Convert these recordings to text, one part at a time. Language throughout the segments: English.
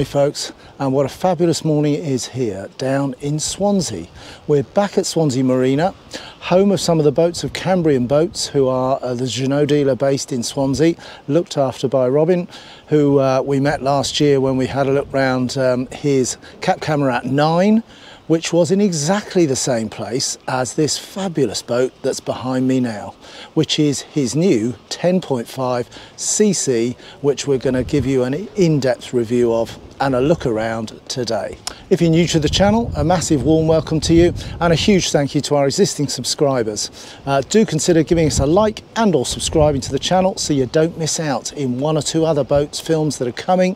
morning folks, and what a fabulous morning it is here down in Swansea. We're back at Swansea Marina, home of some of the boats of Cambrian Boats, who are the Jeanneau dealer based in Swansea, looked after by Robin, who we met last year when we had a look round his Cap Camarat 9, which was in exactly the same place as this fabulous boat that's behind me now, which is his new 10.5 cc, which we're going to give you an in-depth review of and a look around today. If you're new to the channel, a massive warm welcome to you and a huge thank you to our existing subscribers. Do consider giving us a like and or subscribing to the channel so you don't miss out in one or two other boats films that are coming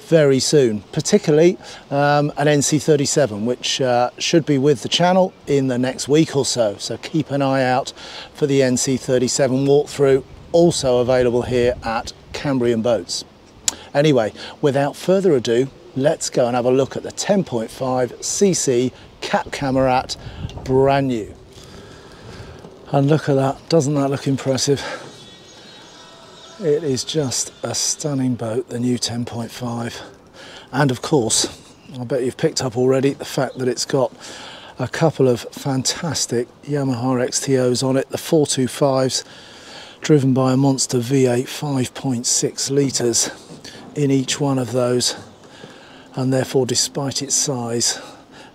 very soon, particularly an NC37, which should be with the channel in the next week or so. So keep an eye out for the NC37 walkthrough, also available here at Cambrian Boats. Anyway, without further ado, let's go and have a look at the 10.5 cc Cap Camarat, brand new. And look at that, doesn't that look impressive? It is just a stunning boat, the new 10.5. And of course, I bet you've picked up already the fact that it's got a couple of fantastic Yamaha XTOs on it, the 425s, driven by a monster V8 5.6 litres in each one of those. And therefore, despite its size,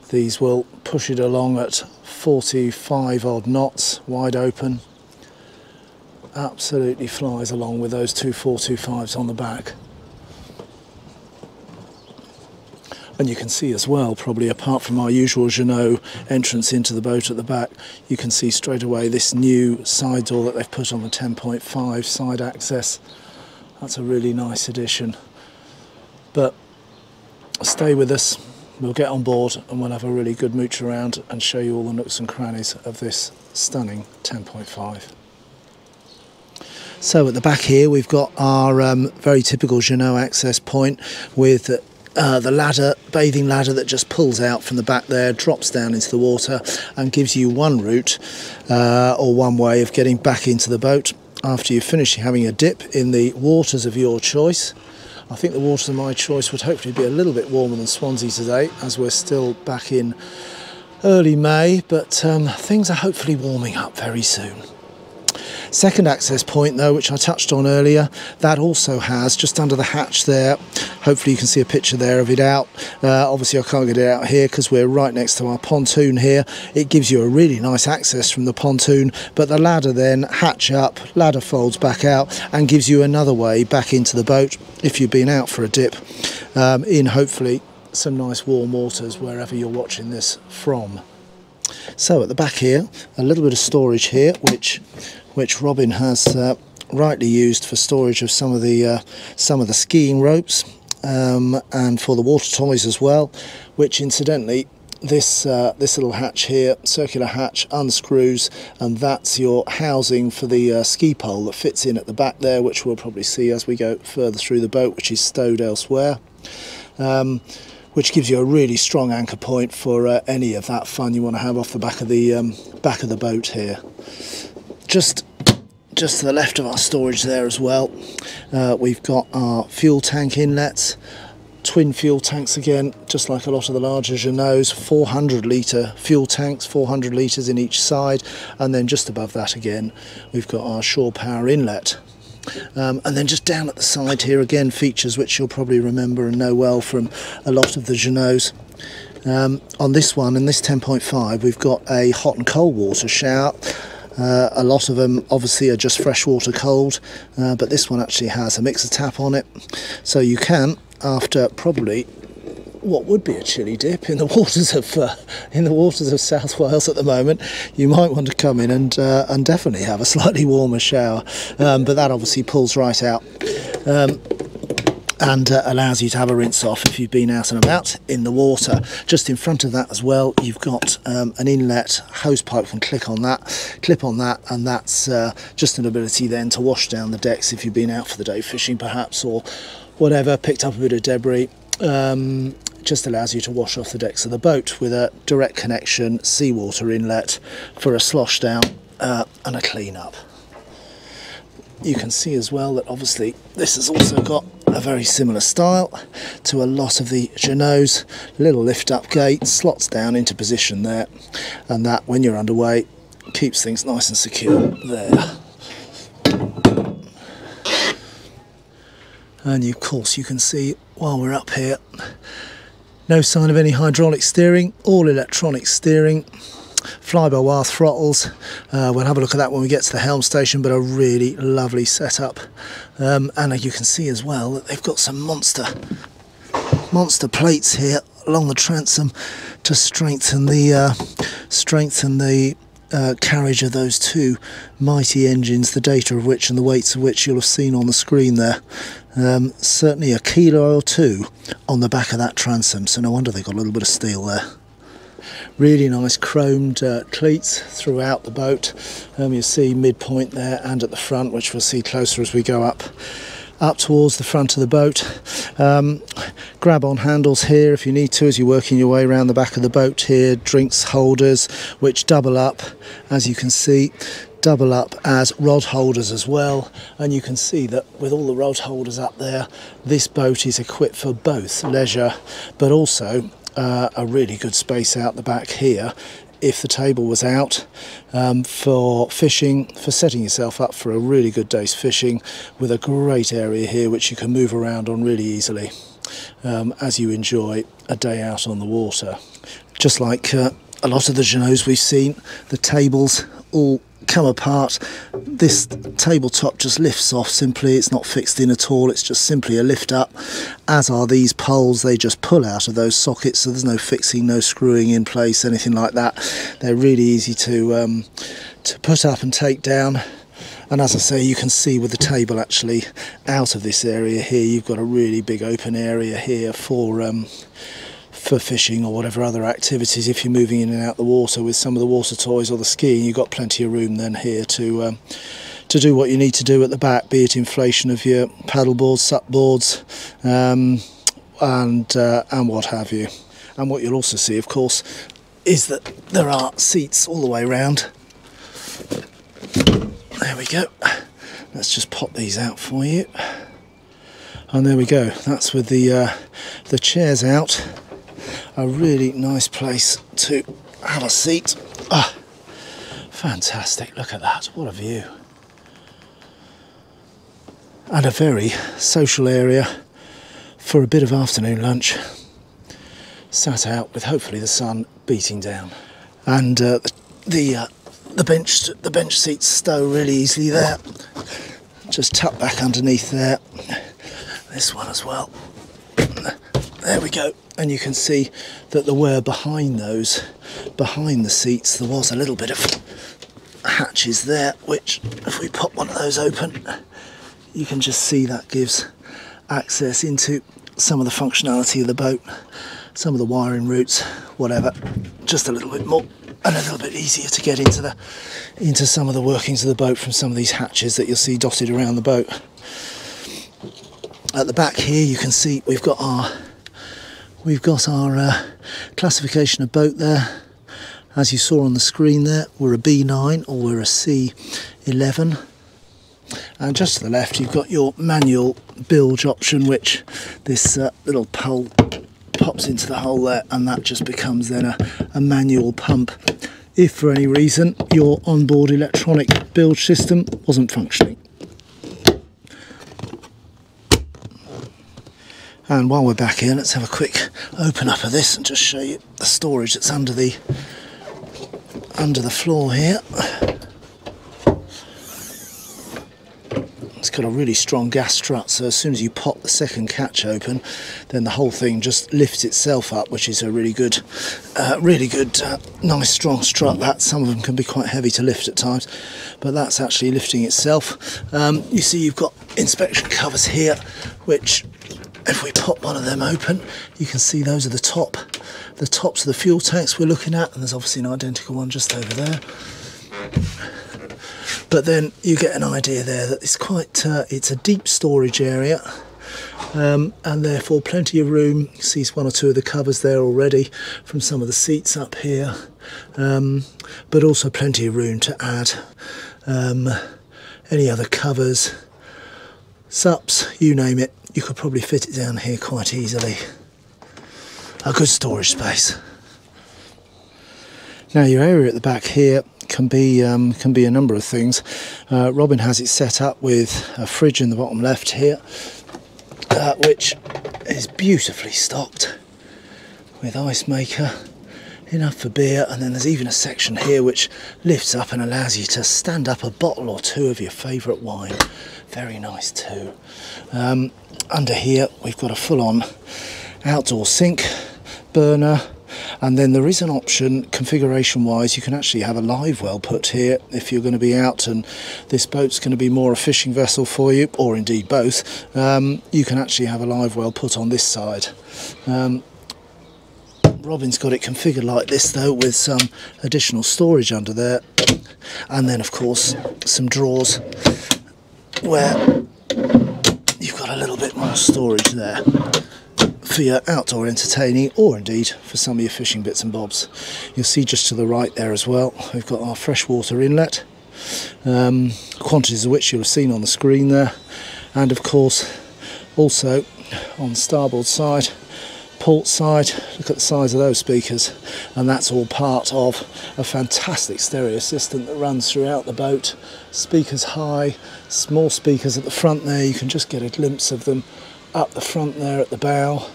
these will push it along at 45 odd knots, wide open. Absolutely flies along with those two 425s on the back. And you can see as well, probably apart from our usual Jeanneau entrance into the boat at the back, you can see straight away this new side door that they've put on the 10.5 side access. That's a really nice addition. But stay with us, we'll get on board and we'll have a really good mooch around and show you all the nooks and crannies of this stunning 10.5. So at the back here we've got our very typical Jeanneau access point with the ladder, bathing ladder that just pulls out from the back there, drops down into the water and gives you one route or one way of getting back into the boat after you've finished having a dip in the waters of your choice. I think the waters of my choice would hopefully be a little bit warmer than Swansea today, as we're still back in early May, but things are hopefully warming up very soon. Second access point though, which I touched on earlier, that also has just under the hatch there, hopefully you can see a picture there of it out. Obviously I can't get it out here because we're right next to our pontoon here. It gives you a really nice access from the pontoon, but the ladder then, hatch up, ladder folds back out and gives you another way back into the boat if you've been out for a dip in hopefully some nice warm waters wherever you're watching this from. So at the back here, a little bit of storage here, which Robin has rightly used for storage of some of the skiing ropes and for the water toys as well. Which incidentally, this little hatch here, circular hatch, unscrews, and that's your housing for the ski pole that fits in at the back there, which we'll probably see as we go further through the boat, which is stowed elsewhere. Which gives you a really strong anchor point for any of that fun you want to have off the back of the boat here. Just to the left of our storage there as well, we've got our fuel tank inlets, twin fuel tanks again, just like a lot of the larger Jeanneaus, 400 litre fuel tanks, 400 litres in each side, and then just above that again we've got our shore power inlet. And then just down at the side here again, features which you'll probably remember and know well from a lot of the Jeanneaus. On this one, in this 10.5, we've got a hot and cold water shower. A lot of them obviously are just freshwater cold, but this one actually has a mixer tap on it, so you can, after probably what would be a chilly dip in the waters of South Wales at the moment, you might want to come in and definitely have a slightly warmer shower, but that obviously pulls right out and allows you to have a rinse off if you've been out and about in the water. Just in front of that as well, you've got an inlet hose pipe. Can clip on that, and that's just an ability then to wash down the decks if you've been out for the day fishing perhaps, or whatever, picked up a bit of debris. Just allows you to wash off the decks of the boat with a direct connection seawater inlet for a slosh down and a clean up. You can see as well that obviously this has also got a very similar style to a lot of the Jeanneaus. Little lift up gate, slots down into position there, and that when you're underway keeps things nice and secure there. And of course you can see while we're up here, no sign of any hydraulic steering, all electronic steering, fly-by-wire throttles. We'll have a look at that when we get to the helm station, but a really lovely setup. And you can see as well that they've got some monster plates here along the transom to strengthen the carriage of those two mighty engines, the data of which and the weights of which you'll have seen on the screen there. Certainly a kilo or two on the back of that transom, so no wonder they got a little bit of steel there. Really nice chromed cleats throughout the boat. You'll see midpoint there and at the front, which we'll see closer as we go up towards the front of the boat. Grab on handles here if you need to as you're working your way around the back of the boat here. Drinks holders which double up, as you can see, double up as rod holders as well. And you can see that with all the rod holders up there, this boat is equipped for both leisure but also a really good space out the back here if the table was out, for fishing, for setting yourself up for a really good day's fishing, with a great area here which you can move around on really easily as you enjoy a day out on the water. Just like a lot of the Jeanneaus we've seen, the tables all come apart. This tabletop just lifts off simply, it's not fixed in at all, it's just simply a lift up, as are these poles. They just pull out of those sockets, so there's no fixing, no screwing in place, anything like that. They're really easy to put up and take down. And as I say, you can see with the table actually out of this area here, you've got a really big open area here for fishing or whatever other activities. If you're moving in and out the water with some of the water toys or the skiing, you've got plenty of room then here to do what you need to do at the back, be it inflation of your paddle boards, sup boards, and what have you. And what you'll also see, of course, is that there are seats all the way around. There we go. Let's just pop these out for you. And there we go. That's with the chairs out. A really nice place to have a seat. Ah, fantastic, look at that, what a view. And a very social area for a bit of afternoon lunch. Sat out with hopefully the sun beating down. And the bench seats stow really easily there. Just tuck back underneath there. This one as well. There we go. And you can see that there were behind the seats, there was a little bit of hatches there, which if we pop one of those open, you can just see that gives access into some of the functionality of the boat, some of the wiring routes, whatever, just a little bit more and a little bit easier to get into some of the workings of the boat from some of these hatches that you'll see dotted around the boat. At the back here you can see we've got our classification of boat there. As you saw on the screen there, we're a B9 or we're a C11. And just to the left you've got your manual bilge option, which this little pole pops into the hole there, and that just becomes then a manual pump if for any reason your onboard electronic bilge system wasn't functioning. And while we're back here, let's have a quick open up of this and just show you the storage that's under the floor here. It's got a really strong gas strut, so as soon as you pop the second catch open, then the whole thing just lifts itself up, which is a really good, nice strong strut. That some of them can be quite heavy to lift at times, but that's actually lifting itself. You see, you've got inspection covers here, which, if we pop one of them open, you can see those are the tops of the fuel tanks we're looking at, and there's obviously an identical one just over there. But then you get an idea there that it's quite, it's a deep storage area, and therefore plenty of room. You see one or two of the covers there already from some of the seats up here, but also plenty of room to add any other covers, sups, you name it. You could probably fit it down here quite easily. A good storage space. Now your area at the back here can be a number of things. Robin has it set up with a fridge in the bottom left here, which is beautifully stocked with ice maker, enough for beer, and then there's even a section here which lifts up and allows you to stand up a bottle or two of your favourite wine. Very nice too. Under here we've got a full-on outdoor sink, burner, and then there is an option configuration wise. You can actually have a live well put here if you're going to be out and this boat's going to be more a fishing vessel for you, or indeed both. You can actually have a live well put on this side. Robin's got it configured like this though, with some additional storage under there, and then of course some drawers where you've got a little bit more storage there for your outdoor entertaining, or indeed for some of your fishing bits and bobs. You'll see just to the right there as well, we've got our freshwater inlet, quantities of which you'll have seen on the screen there, and of course also on the starboard side, port side, look at the size of those speakers, and that's all part of a fantastic stereo system that runs throughout the boat. Speakers high, small speakers at the front there, you can just get a glimpse of them up the front there at the bow.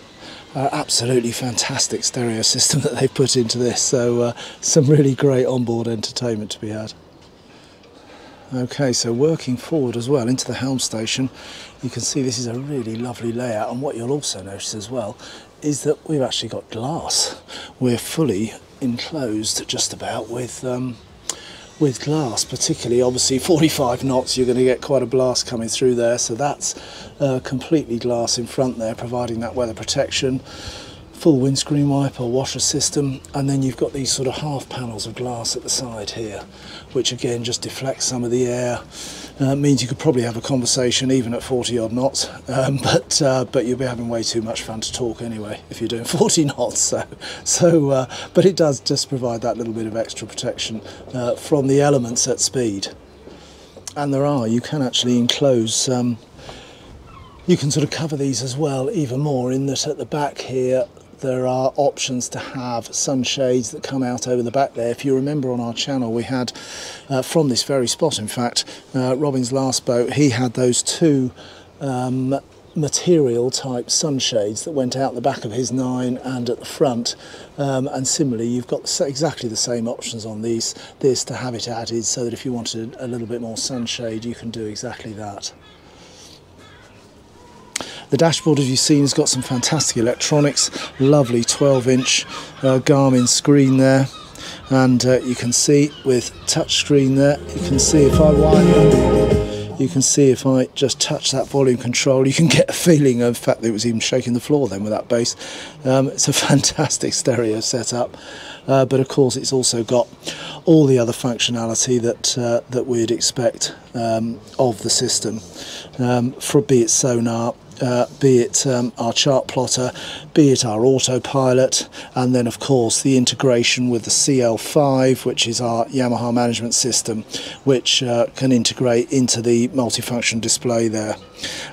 Absolutely fantastic stereo system that they've put into this, so some really great onboard entertainment to be had. Okay, so working forward as well into the helm station, you can see this is a really lovely layout, and what you'll also notice as well is that we've actually got glass. We're fully enclosed just about with glass, particularly obviously 45 knots, you're going to get quite a blast coming through there, so that's completely glass in front there, providing that weather protection. Full windscreen wiper, washer system, and then you've got these sort of half panels of glass at the side here, which again just deflects some of the air. Means you could probably have a conversation even at 40 odd knots, but you'll be having way too much fun to talk anyway if you're doing 40 knots. But it does just provide that little bit of extra protection from the elements at speed. And you can actually enclose. You can sort of cover these as well even more, in that at the back here there are options to have sunshades that come out over the back there. If you remember on our channel, we had from this very spot, in fact, Robin's last boat, he had those two material type sunshades that went out the back of his 9 and at the front, and similarly you've got exactly the same options on this to have it added, so that if you wanted a little bit more sunshade you can do exactly that. The dashboard, as you've seen, has got some fantastic electronics, lovely 12-inch Garmin screen there, and you can see with touch screen there, you can see if I wind, you can see if I just touch that volume control, you can get a feeling of the fact that it was even shaking the floor then with that bass. It's a fantastic stereo setup, but of course it's also got all the other functionality that we'd expect of the system, be it sonar, be it our chart plotter, be it our autopilot, and then of course the integration with the CL5, which is our Yamaha management system, which can integrate into the multifunction display there.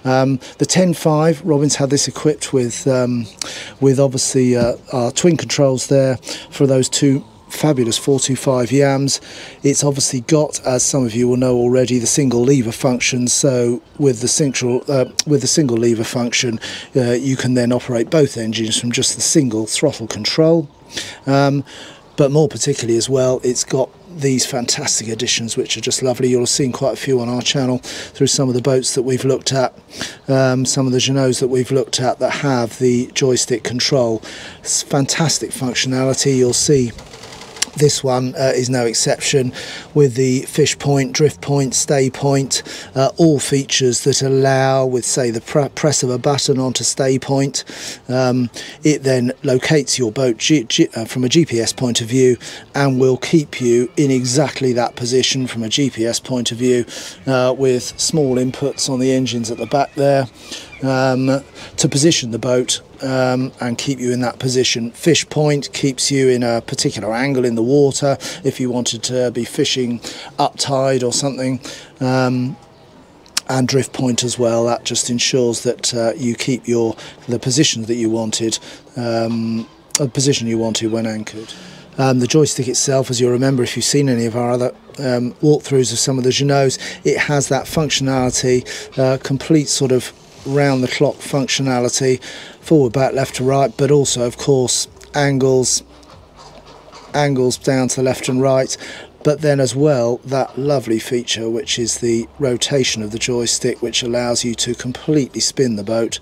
The 10.5, Robin's had this equipped with obviously our twin controls there for those two fabulous 425 yams. It's obviously got, as some of you will know already, the single lever function, so with the single lever function you can then operate both engines from just the single throttle control, but more particularly as well, it's got these fantastic additions which are just lovely. You'll have seen quite a few on our channel through some of the boats that we've looked at, some of the Jeanneaus that we've looked at that have the joystick control. It's fantastic functionality. You'll see this one is no exception, with the fish point, drift point, stay point, all features that allow, with say the press of a button onto stay point, it then locates your boat from a GPS point of view and will keep you in exactly that position from a GPS point of view, with small inputs on the engines at the back there to position the boat and keep you in that position. Fish point keeps you in a particular angle in the water if you wanted to be fishing up tide or something. drift point as well. That just ensures that you keep the position that you wanted, the position you wanted when anchored. The joystick itself, as you'll remember if you've seen any of our other walkthroughs of some of the Jeanneaus, it has that functionality, complete sort of round the clock functionality, forward, back, left to right, but also of course angles down to the left and right, but then as well that lovely feature which is the rotation of the joystick, which allows you to completely spin the boat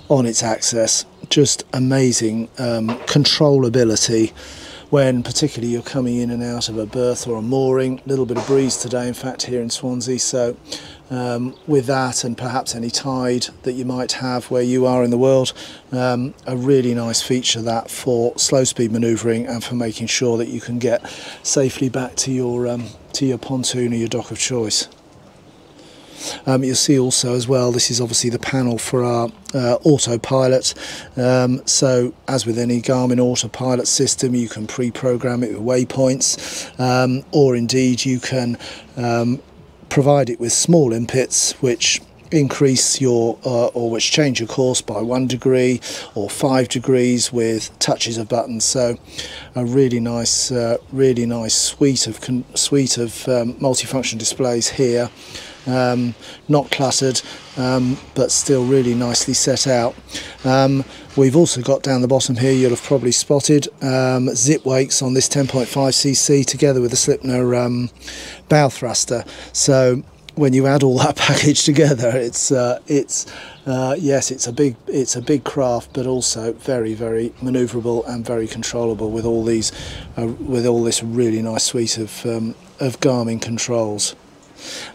on its axis. Just amazing controllability when particularly you're coming in and out of a berth or a mooring. A little bit of breeze today in fact here in Swansea, so with that and perhaps any tide that you might have where you are in the world, a really nice feature that for slow speed manoeuvring and for making sure that you can get safely back to your pontoon or your dock of choice. You'll see also as well, this is obviously the panel for our autopilot, so as with any Garmin autopilot system you can pre-program it with waypoints, or indeed you can provide it with small inputs which increase your or which change your course by 1 degree or 5 degrees with touches of buttons. So a really nice suite of multifunction displays here. Not cluttered, but still really nicely set out. We've also got down the bottom here, you'll have probably spotted, zip wakes on this 10.5cc together with the Slipner bow thruster. So when you add all that package together, it's yes, it's a big craft, but also very manoeuvrable and very controllable with all these with all this really nice suite of Garmin controls.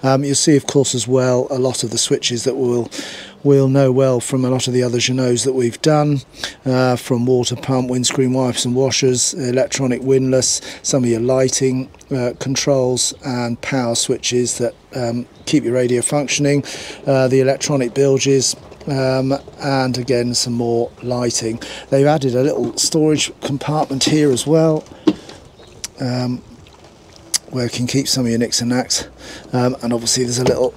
You'll see of course as well a lot of the switches that we'll know well from a lot of the other Jeanneaus that we've done, from water pump, windscreen wipers and washers, electronic windlass, some of your lighting controls and power switches that keep your radio functioning, the electronic bilges, and again some more lighting. They've added a little storage compartment here as well, where you can keep some of your nicks and knacks, and obviously there's a little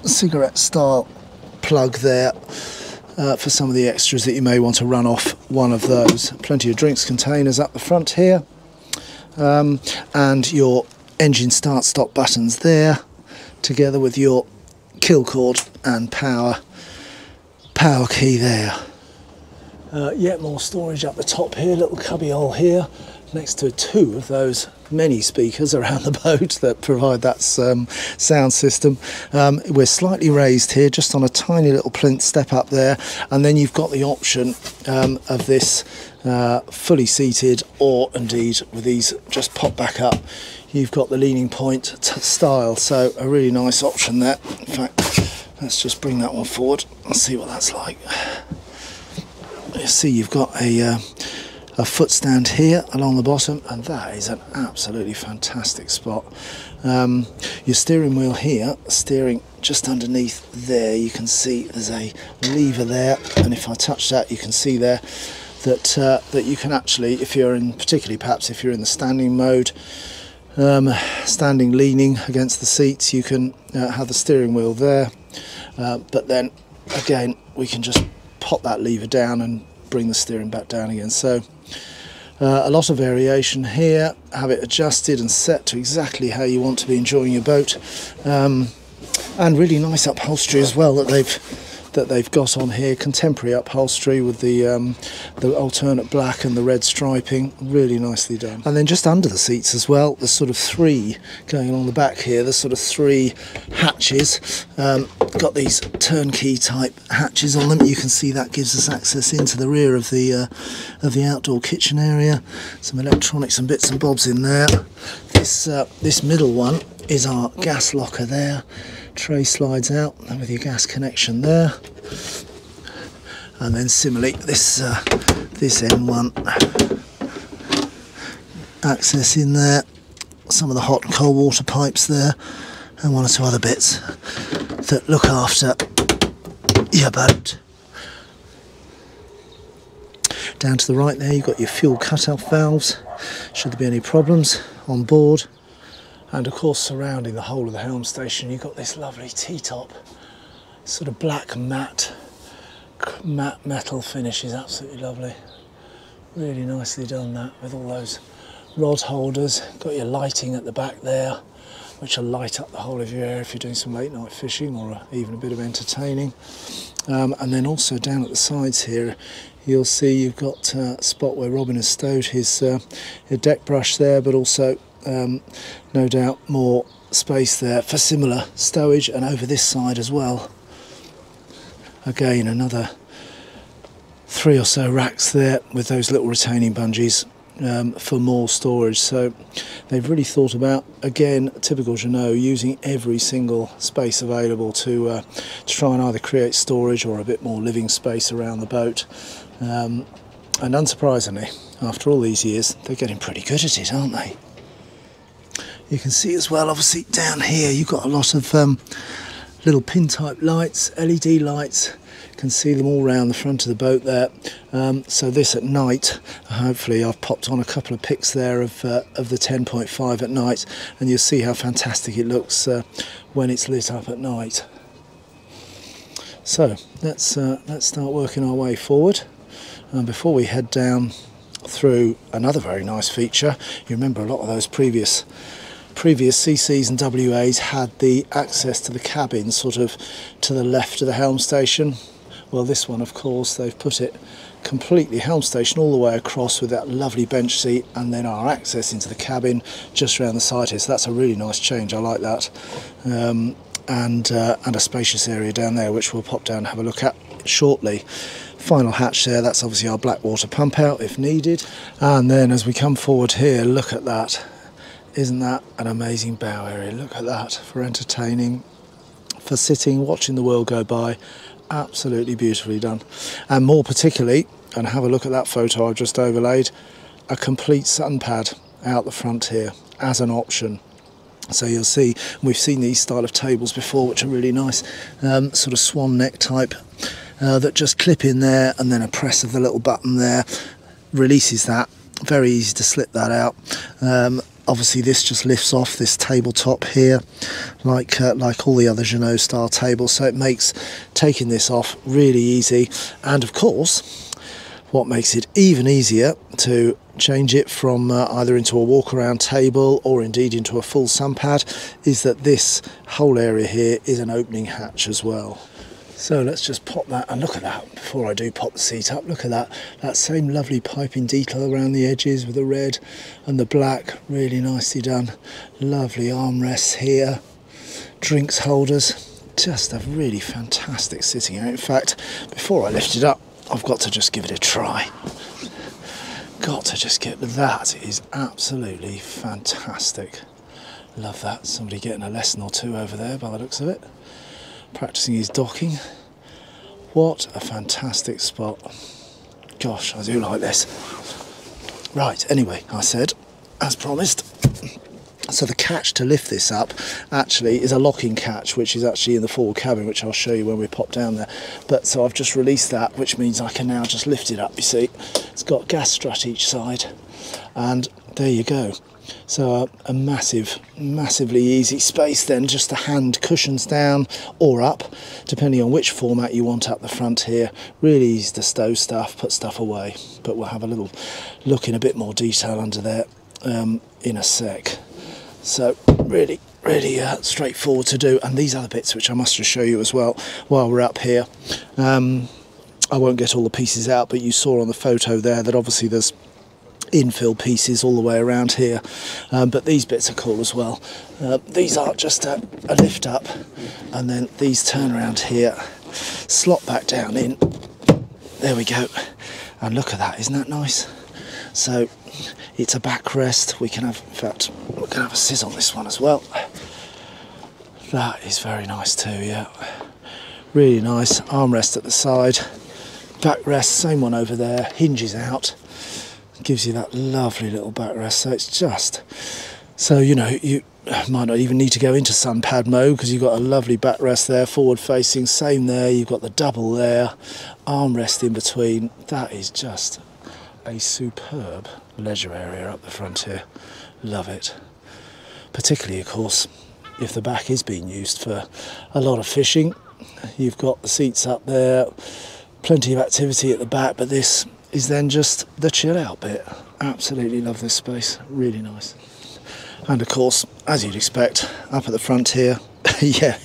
cigarette style plug there for some of the extras that you may want to run off one of those. Plenty of drinks containers up the front here, and your engine start stop buttons there, together with your kill cord and power key there. Yet more storage up the top here, little cubby hole here next to 2 of those many speakers around the boat that provide that sound system. We're slightly raised here, just on a tiny little plinth step up there, and then you've got the option of this fully seated, or indeed with these just pop back up, you've got the leaning point style, so a really nice option there. In fact, let's just bring that one forward and see what that's like. You see you've got a foot stand here along the bottom, and that is an absolutely fantastic spot. Your steering wheel here, steering just underneath there, you can see there's a lever there, and if I touch that you can see there that that you can actually, if you're in, particularly perhaps if you're in the standing mode, standing leaning against the seats, you can have the steering wheel there, but then again we can just pop that lever down and bring the steering back down again. So a lot of variation here, have it adjusted and set to exactly how you want to be enjoying your boat, and really nice upholstery as well that they've got on here, contemporary upholstery with the alternate black and the red striping, really nicely done. And then just under the seats as well, there's sort of 3 going along the back here, there's sort of 3 hatches, got these turnkey type hatches on them. You can see that gives us access into the rear of the outdoor kitchen area, some electronics and bits and bobs in there. This middle one is our gas locker there, tray slides out and with your gas connection there, and then similarly this end one, access in there, some of the hot and cold water pipes there, and 1 or 2 other bits that look after your boat. Down to the right there you've got your fuel cut-off valves should there be any problems on board, And of course, surrounding the whole of the helm station, you've got this lovely T-top, sort of black matte metal finish. Is absolutely lovely. Really nicely done that, with all those rod holders. Got your lighting at the back there, which will light up the whole of your area if you're doing some late night fishing or even a bit of entertaining. And then also down at the sides here, you'll see you've got a spot where Robin has stowed his deck brush there, but also no doubt more space there for similar stowage, and over this side as well. Again, another 3 or so racks there with those little retaining bungees for more storage. So they've really thought about, again, typical Jeanneau, using every single space available to try and either create storage or a bit more living space around the boat. And unsurprisingly, after all these years, they're getting pretty good at it, aren't they? You can see as well, obviously, down here you've got a lot of little pin-type lights, LED lights. You can see them all around the front of the boat there. So this at night, hopefully I've popped on a couple of pics there of the 10.5 at night, and you'll see how fantastic it looks when it's lit up at night. So let's start working our way forward. Before we head down through another very nice feature, you remember a lot of those previous CCs and WAs had the access to the cabin sort of to the left of the helm station. Well, this one, of course, they've put it completely helm station all the way across with that lovely bench seat, and then our access into the cabin just around the side here. So that's a really nice change. I like that. And a spacious area down there, which we'll pop down and have a look at shortly. Final hatch there, that's obviously our black water pump out if needed. And then as we come forward here, look at that. Isn't that an amazing bow area? Look at that, for entertaining, for sitting, watching the world go by. Absolutely beautifully done. And more particularly, and have a look at that photo I've just overlaid, a complete sun pad out the front here as an option. So you'll see, we've seen these style of tables before, which are really nice, sort of swan neck type, that just clip in there, and then a press of the little button there releases that. Very easy to slip that out. Obviously this just lifts off this tabletop here like all the other Jeanneau style tables, so it makes taking this off really easy. And of course, what makes it even easier to change it from either into a walk around table or indeed into a full sun pad is that this whole area here is an opening hatch as well. So let's just pop that, and look at that, before I do pop the seat up, look at that same lovely piping detail around the edges with the red and the black, really nicely done. Lovely armrests here, drinks holders, just a really fantastic sitting area. In fact, before I lift it up, I've got to just give it a try. That is absolutely fantastic. Love that. Somebody getting a lesson or two over there by the looks of it. Practicing his docking. What a fantastic spot. Gosh, I do like this. Right, anyway, I said, as promised, so the catch to lift this up actually is a locking catch, which is actually in the forward cabin, which I'll show you when we pop down there. But so I've just released that, which means I can now just lift it up. You see, it's got gas strut each side, and there you go. So a massively easy space then, just to hand cushions down or up, depending on which format you want up the front here. Really easy to stow stuff, put stuff away, but we'll have a little look in a bit more detail under there in a sec. So really straightforward to do. And these other bits, which I must just show you as well while we're up here. I won't get all the pieces out, but you saw on the photo there that obviously there's infill pieces all the way around here, but these bits are cool as well. These are just a lift up, and then these turn around here, slot back down in. There we go, and look at that, isn't that nice? So it's a backrest. We can have, in fact, we can have a sizz on this one as well. That is very nice too, yeah. Really nice. Armrest at the side, backrest, same one over there, hinges out. Gives you that lovely little backrest. So it's just, so you know, you might not even need to go into sun pad mode because you've got a lovely backrest there, forward facing, same there, you've got the double there, armrest in between. That is just a superb leisure area up the front here. Love it. particularly of course if the back is being used for a lot of fishing. You've got the seats up there, plenty of activity at the back, but this is then just the chill out bit. Absolutely love this space, really nice. And of course, as you'd expect, up at the front here, yeah,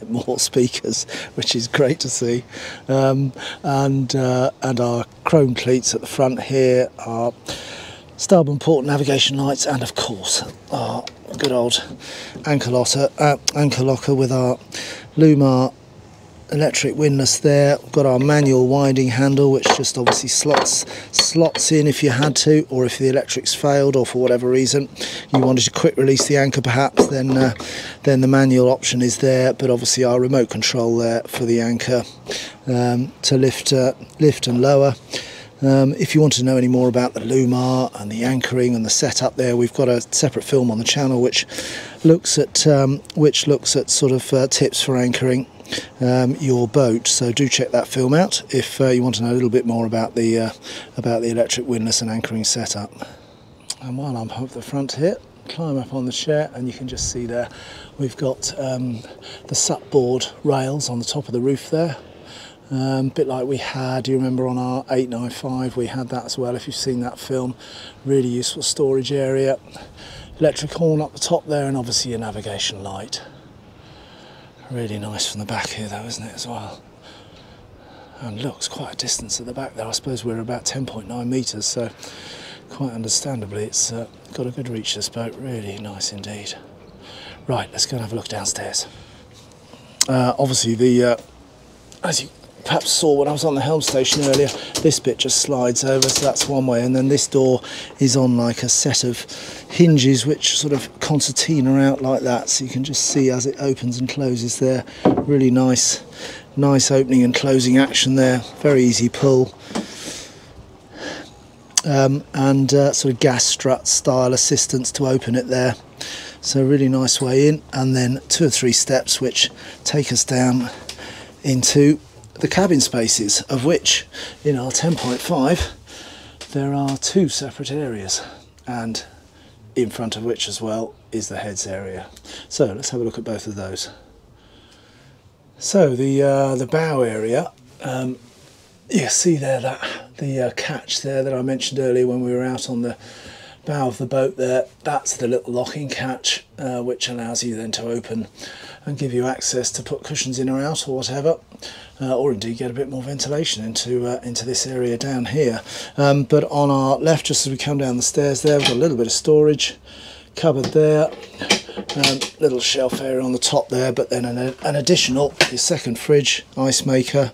more speakers, which is great to see. And our chrome cleats at the front here, our starboard port navigation lights, and of course our good old anchor locker with our Lumar electric windlass there. We've got our manual winding handle, which just obviously slots in if you had to, or if the electrics failed, or for whatever reason you wanted to quick release the anchor perhaps, then the manual option is there. But obviously our remote control there for the anchor to lift and lower. If you want to know any more about the Lumar and the anchoring and the setup there, we've got a separate film on the channel which looks at sort of tips for anchoring your boat. So do check that film out if you want to know a little bit more about the electric windlass and anchoring setup. And while I'm up the front here, climb up on the chair, and you can just see there we've got the supboard rails on the top of the roof there. Bit like we had, you remember on our 895 we had that as well, if you've seen that film. Really useful storage area. Electric horn up the top there, and obviously your navigation light. Really nice from the back here though, isn't it, as well? And looks quite a distance at the back there. I suppose we're about 10.9 metres, so quite understandably it's got a good reach, this boat. Really nice indeed. Right, let's go and have a look downstairs. Obviously as you perhaps saw when I was on the helm station earlier, this bit just slides over, so that's one way, and then this door is on like a set of hinges which sort of concertina out like that, so you can just see as it opens and closes there. Really nice opening and closing action there, very easy pull. And sort of gas strut style assistance to open it there, so really nice way in, and then 2 or 3 steps which take us down into the cabin spaces, of which in our 10.5 there are 2 separate areas, and in front of which as well is the heads area. So let's have a look at both of those. So the bow area, you see there that the catch there that I mentioned earlier when we were out on the bow of the boat there, that's the little locking catch which allows you then to open and give you access to put cushions in or out or whatever, or indeed get a bit more ventilation into this area down here. But on our left, just as we come down the stairs there, we've got a little bit of storage, cupboard there, little shelf area on the top there, but then an additional, your second fridge, ice maker,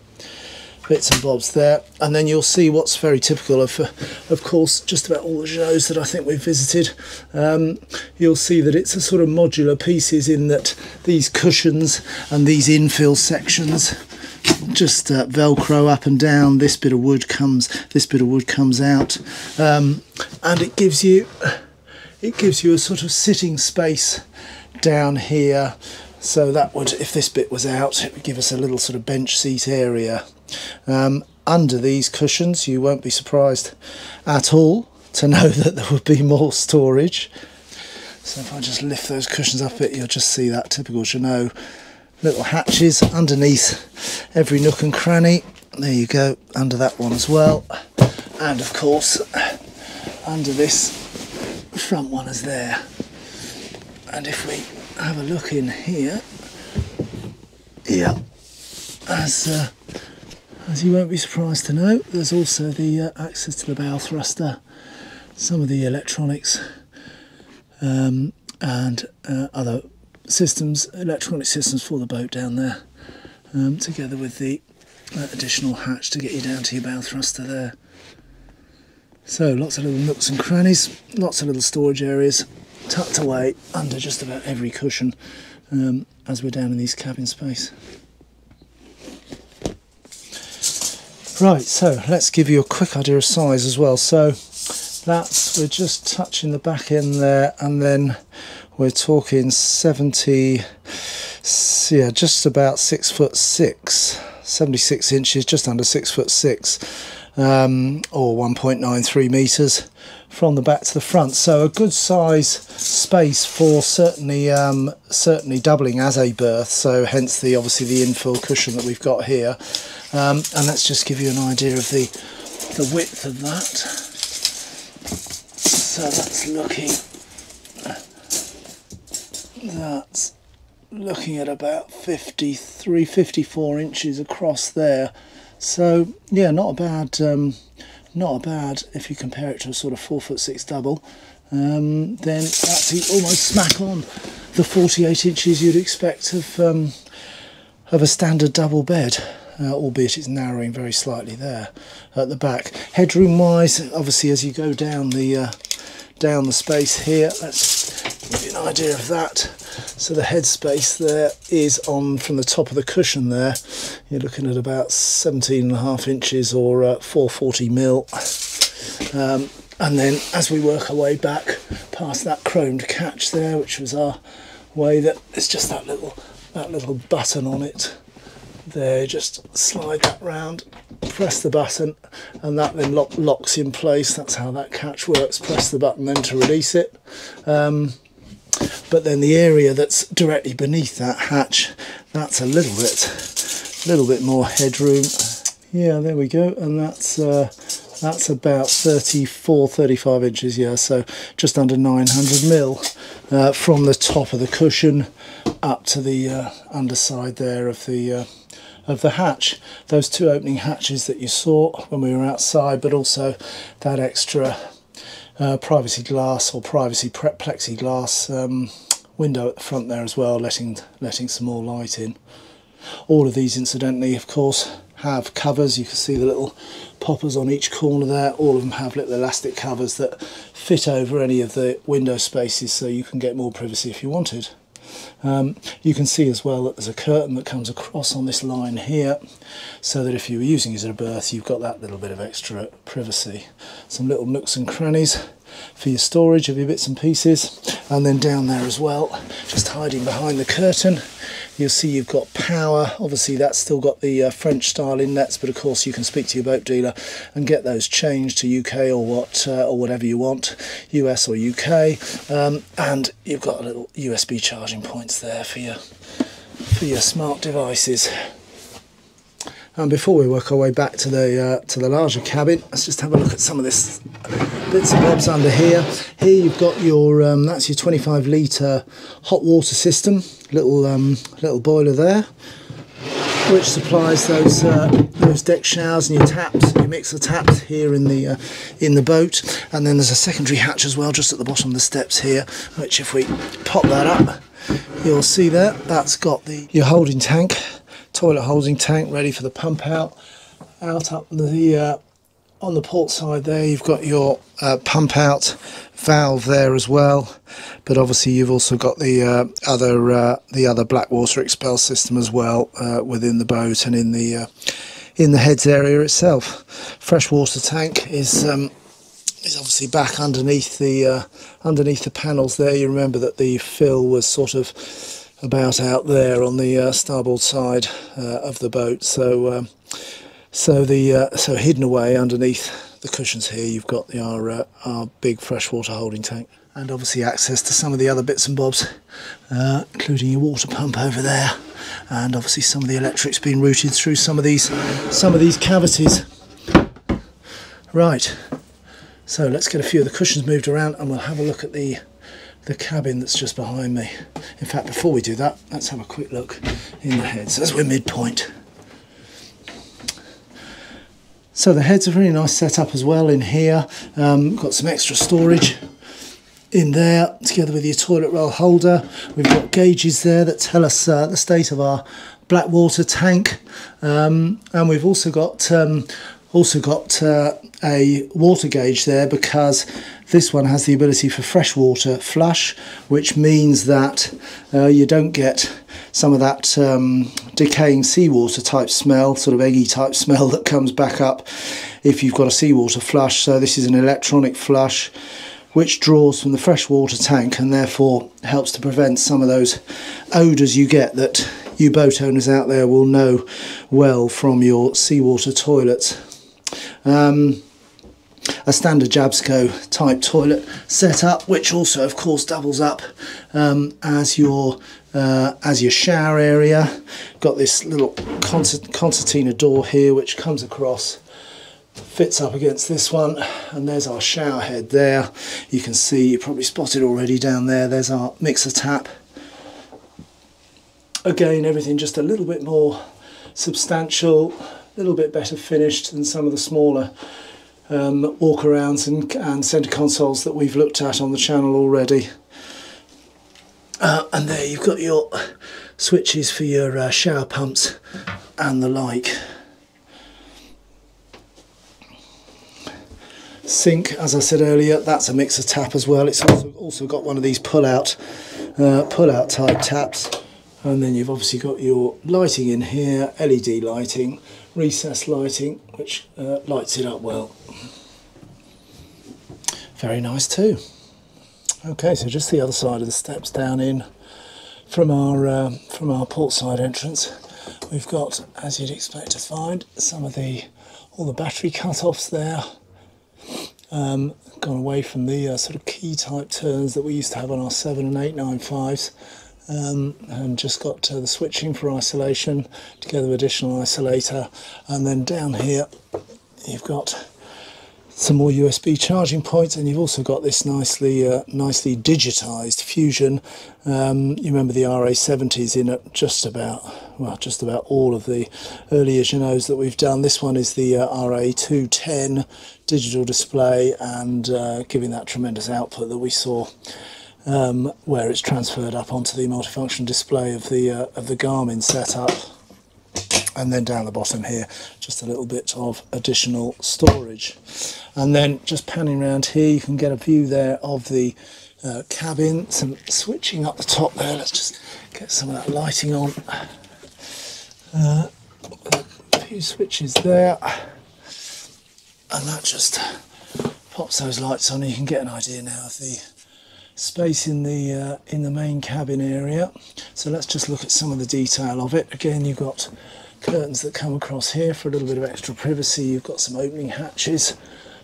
bits and bobs there. And then you'll see what's very typical of course, just about all the Jeanneaus that I think we've visited. You'll see that it's a sort of modular pieces, in that these cushions and these infill sections just velcro up and down. This bit of wood comes out, and it gives you a sort of sitting space down here. So that would, if this bit was out, it would give us a little sort of bench seat area. Under these cushions, you won't be surprised at all to know that there would be more storage. So if I just lift those cushions up a bit, you'll just see that typical Jeanneau little hatches underneath every nook and cranny. There you go, under that one as well. And of course, under this front one is there. And if we have a look in here, yeah, as you won't be surprised to know, there's also the access to the bow thruster, some of the electronics, and other systems, electronic systems for the boat down there, together with the additional hatch to get you down to your bow thruster there. So lots of little nooks and crannies, lots of little storage areas tucked away under just about every cushion as we're down in these cabin space. Right, so let's give you a quick idea of size as well. So we're just touching the back end there, and then we're talking 70, yeah, just about 6'6", 76 inches, just under 6'6", or 1.93 metres from the back to the front. So a good size space for certainly doubling as a berth. So hence the obviously the infill cushion that we've got here. And let's just give you an idea of the width of that. So that's looking at about 54 inches across there. So yeah, not bad if you compare it to a sort of 4'6" double. Then that's almost smack on the 48 inches you'd expect of a standard double bed, albeit it's narrowing very slightly there at the back. Headroom wise, obviously as you go down the space here, let's give you an idea of that. So the head space there is on from the top of the cushion there. You're looking at about 17.5 inches or 440 mil. And then as we work our way back past that chromed catch there, which was our way, that it's just that little button on it there. Just slide that round, press the button, and that then locks in place. That's how that catch works. Press the button then to release it. But then the area that's directly beneath that hatch, that's a little bit more headroom. Yeah, there we go, and that's about 35 inches. Yeah, so just under 900 mil from the top of the cushion up to the underside there of the hatch. Those two opening hatches that you saw when we were outside, but also that extra privacy glass or privacy plexiglass window at the front there as well, letting some more light in. All of these incidentally of course have covers. You can see the little poppers on each corner there. All of them have little elastic covers that fit over any of the window spaces, so you can get more privacy if you wanted. You can see as well that there's a curtain that comes across on this line here, so that if you were using it as a berth, you've got that little bit of extra privacy. Some little nooks and crannies for your storage of your bits and pieces. And then down there as well, just hiding behind the curtain, you'll see you've got power. Obviously that's still got the French style inlets, but of course you can speak to your boat dealer and get those changed to UK or whatever you want, US or UK. And you've got a little USB charging points there for your smart devices. And before we work our way back to the larger cabin, let's just have a look at some of this bits and bobs under here. Here you've got your that's your 25 litre hot water system, little boiler there, which supplies those deck showers and your taps, your mixer taps here in the boat. And then there's a secondary hatch as well, just at the bottom of the steps here, which if we pop that up, you'll see there that's got your holding tank. Toilet holding tank ready for the pump out up the on the port side there. You've got your pump out valve there as well, but obviously you've also got the other black water expel system as well within the boat and in the heads area itself. Freshwater tank is obviously back underneath the panels there. You remember that the fill was sort of about out there on the starboard side of the boat, so hidden away underneath the cushions here you've got our big freshwater holding tank, and obviously access to some of the other bits and bobs, including your water pump over there, and obviously some of the electrics being routed through some of these cavities. Right, so let's get a few of the cushions moved around and we'll have a look at the cabin that's just behind me. In fact, before we do that, let's have a quick look in the heads as we're midpoint. So the head's a very nice setup as well in here. Got some extra storage in there together with your toilet roll holder. We've got gauges there that tell us the state of our black water tank, and we've also got a water gauge there, because this one has the ability for freshwater flush, which means that you don't get some of that decaying seawater type smell, sort of eggy type smell that comes back up if you've got a seawater flush. So this is an electronic flush which draws from the freshwater tank and therefore helps to prevent some of those odours you get that you boat owners out there will know well from your seawater toilets. A standard Jabsco type toilet setup, which also of course doubles up as your shower area. Got this little concertina door here which comes across, fits up against this one, and there's our shower head there. You can see, you probably spotted already down there, there's our mixer tap. Again, everything just a little bit more substantial, a little bit better finished than some of the smaller walk-arounds and centre consoles that we've looked at on the channel already. And there you've got your switches for your shower pumps and the like. Sink, as I said earlier, that's a mixer tap as well. It's also got one of these pull-out type taps. And then you've obviously got your lighting in here, LED lighting, recessed lighting, which lights it up well. Very nice too. Okay, so just the other side of the steps down in from our port side entrance, we've got, as you'd expect to find, all the battery cut-offs there. Gone away from the sort of key type turns that we used to have on our 7 and 895s. And just got the switching for isolation together with additional isolator, and then down here you've got some more USB charging points, and you've also got this nicely digitized fusion. You remember the RA70s in it, just about all of the earlier Jeanneaus that we've done. This one is the RA210 digital display, and giving that tremendous output that we saw, where it's transferred up onto the multifunction display of the Garmin setup. And then down the bottom here, just a little bit of additional storage. And then just panning around here, you can get a view there of the cabin. Some switching up the top there. Let's just get some of that lighting on. A few switches there, and that just pops those lights on, and you can get an idea now of the space in the main cabin area. So let's just look at some of the detail of it. Again, you've got curtains that come across here for a little bit of extra privacy. You've got some opening hatches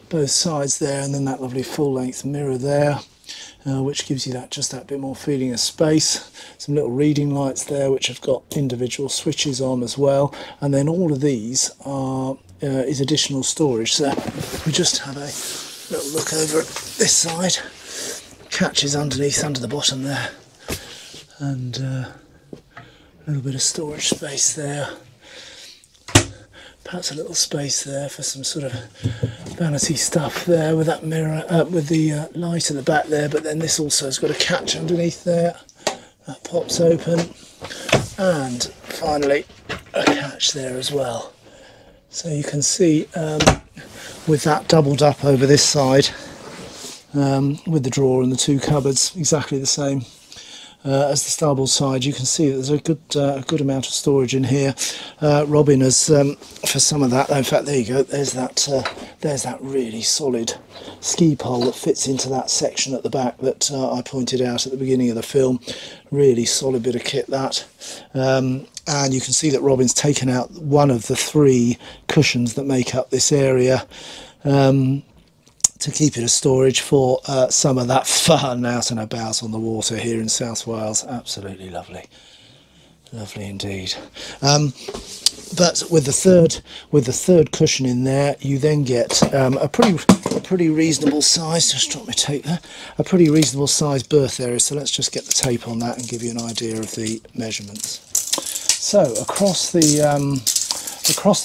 both sides there, and then that lovely full-length mirror there, which gives you that bit more feeling of space. Some little reading lights there which have got individual switches on as well, and then all of these is additional storage. So we just have a little look over at this side. Catches underneath, under the bottom there, and a little bit of storage space there. Perhaps a little space there for some sort of vanity stuff there with that mirror, with the light at the back there. But then this also has got a catch underneath there that pops open, and finally a catch there as well. So you can see with that doubled up over this side, with the drawer and the two cupboards exactly the same as the starboard side, you can see that there's a good amount of storage in here. Robin has for some of that, in fact there you go, there's that really solid ski pole that fits into that section at the back that I pointed out at the beginning of the film. Really solid bit of kit that. And you can see that Robin's taken out one of the 3 cushions that make up this area, to keep it as storage for some of that fun out and about on the water here in South Wales. Absolutely lovely, lovely indeed. But with the third cushion in there, you then get a pretty reasonable size. Just drop my tape there. A pretty reasonable size berth area. So let's just get the tape on that and give you an idea of the measurements. So across the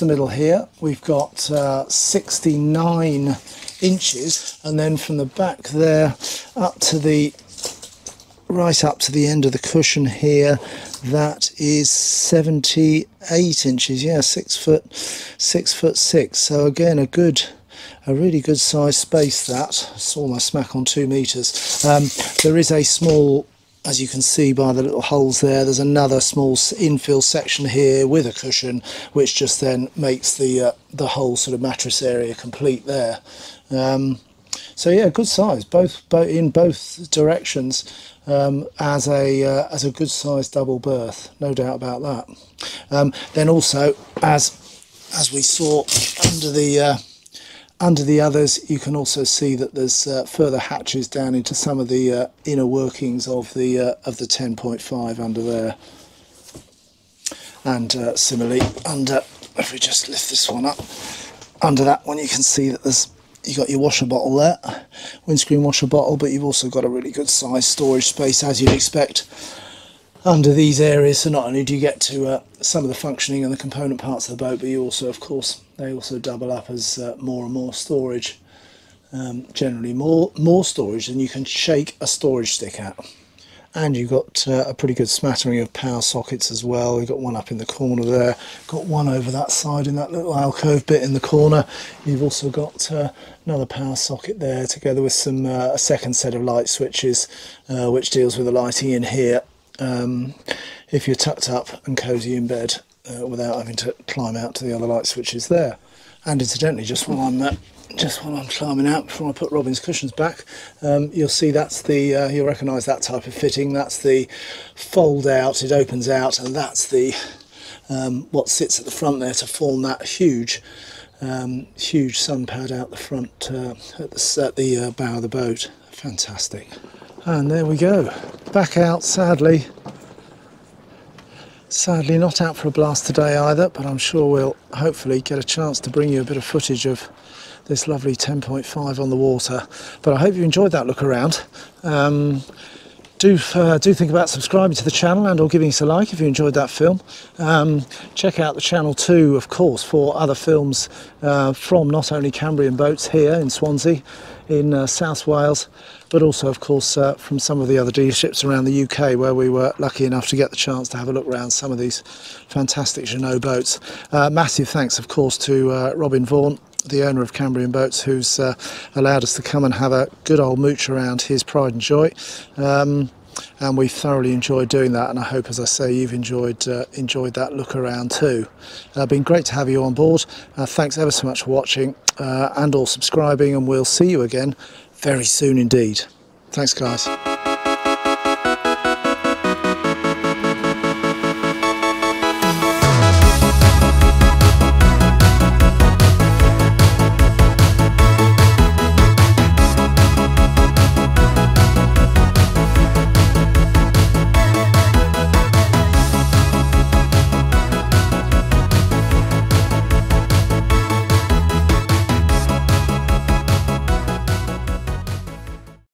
middle here, we've got 69 inches, and then from the back there up to right up to the end of the cushion here, that is 78 inches. Yeah, 6 foot 6. So again, a really good size space. That it's almost smack on 2 meters. There is a small, as you can see by the little holes there, there's another small infill section here with a cushion, which just then makes the whole sort of mattress area complete there. So yeah, good size, both in both directions, as a good size double berth, no doubt about that. Then also, as we saw Under the others, you can also see that there's further hatches down into some of the inner workings of the 10.5 under there. And similarly, under, if we just lift this one up, under that one you can see that you've got your washer bottle there, windscreen washer bottle, but you've also got a really good size storage space, as you'd expect under these areas. So not only do you get to some of the functioning and the component parts of the boat, but you also, of course, they also double up as more and more storage. Generally more storage than you can shake a storage stick at. And you've got a pretty good smattering of power sockets as well. You've got one up in the corner there, got one over that side in that little alcove bit in the corner. You've also got another power socket there, together with some a second set of light switches, which deals with the lighting in here if you're tucked up and cosy in bed without having to climb out to the other light switches there. And incidentally, just while I'm climbing out, before I put Robin's cushions back, you'll see that's the you'll recognise that type of fitting. That's the fold out, it opens out, and that's the what sits at the front there to form that huge sun pad out the front at the bow of the boat. Fantastic. And there we go, back out. Sadly not out for a blast today either, but I'm sure we'll hopefully get a chance to bring you a bit of footage of this lovely 10.5 on the water. But I hope you enjoyed that look around. Do think about subscribing to the channel and or giving us a like if you enjoyed that film. Check out the channel too, of course, for other films from not only Cambrian Boats here in Swansea in South Wales, but also, of course, from some of the other dealerships around the UK, where we were lucky enough to get the chance to have a look around some of these fantastic Jeanneau boats. Massive thanks, of course, to Robin Vaughan, the owner of Cambrian Boats, who's allowed us to come and have a good old mooch around his pride and joy. And we thoroughly enjoyed doing that, and I hope, as I say, you've enjoyed that look around too. Been great to have you on board. Thanks ever so much for watching and or subscribing, and we'll see you again very soon indeed. Thanks, guys.